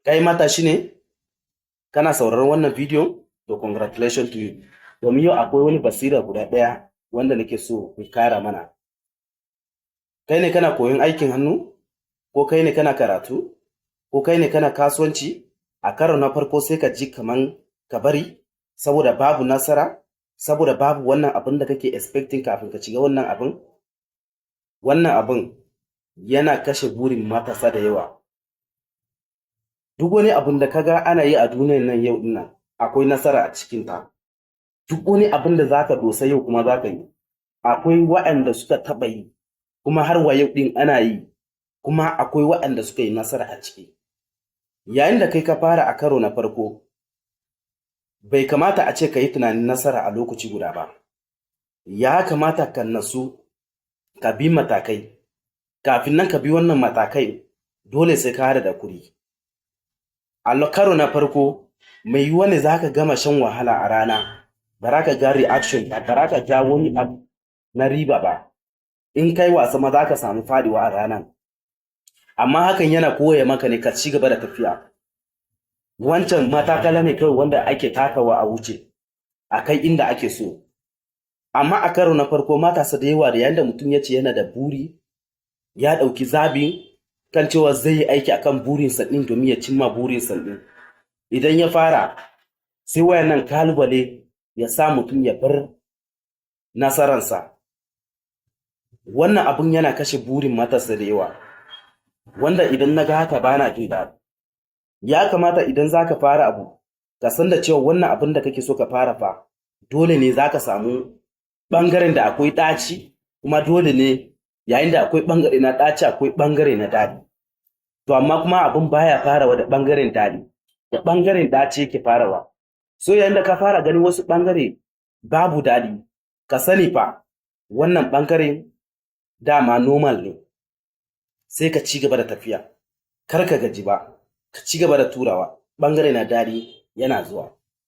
Kai matashi ne? Kana sauraron wannan bidiyon? To congratulations to you. Domin yau akwai wani basira guda ɗaya wanda nake so in kara mana. Kai ne kana koyon aikin hannu? Ko kai ne kana karatu? Ko kai ne kana kasuwanci? A karo na farko sai ka ji kaman ka bari saboda babu nasara, saboda babu wannan abin da kake expecting kafin ka shiga wannan abin. Wannan abin yana kashe burin matasa da yawa. Duk wani abin da kaga ana yi a duniyar nan yau dinnan akwai nasara a cikinta. Duk wani abin da zaka dosa yau kuma zaka yi. Akwai waɗanda suka taɓa yi, kuma har wa yau ɗin ana yi, kuma akwai waɗanda suka yi nasara a ciki. Yayin da kai ka fara a karo na farko, bai kamata a ce ka yi tunanin nasara a lokaci guda ba. Ya kamata ka nasu, ka bi matakai. Kafin nan ka bi wannan matakai, dole sai ka hada da kuri. A karo na farko, mai yiwuwa ne za ka gama shan wahala a rana, ba za ka ga reaction ba, ba za ka ja wani abu na riba ba. In kai wasa ma za ka samu faɗiwa a ranan. Amma hakan yana koya maka ne ka ci gaba da tafiya. Wancan matakala ne kawai wanda ake takawa a wuce, a kai inda ake so. Amma a karo na farko matasa da yawa da yayin da mutum ya ce yana da buri, ya ɗauki zabin kan cewa zai yi aiki akan burinsa ɗin domin ya cimma burinsa ɗin. Idan ya fara, sai wayannan kalubale ya sa mutum ya bar nasararsa. Wannan abun yana kashe burin matasa da yawa, wanda idan na ga haka bana jin daɗi. Ya kamata idan za ka fara abu, ka san da cewa wannan abin da kake so ka fara fa, dole ne za ka samu ɓangaren da akwai ɗaci, kuma dole ne yayin da akwai ɓangare na ɗaci akwai ɓangare na daɗi. To amma kuma abin baya farawa da ɓangaren daɗi, da ɓangaren ɗaci yake farawa. So yayin da ka fara ganin wasu ɓangare babu daɗi, ka sani fa wannan ɓangaren dama normal ne. Sai ka ci gaba da tafiya, kar ka gaji ba, ka ci gaba da turawa, ɓangare na daɗi yana zuwa.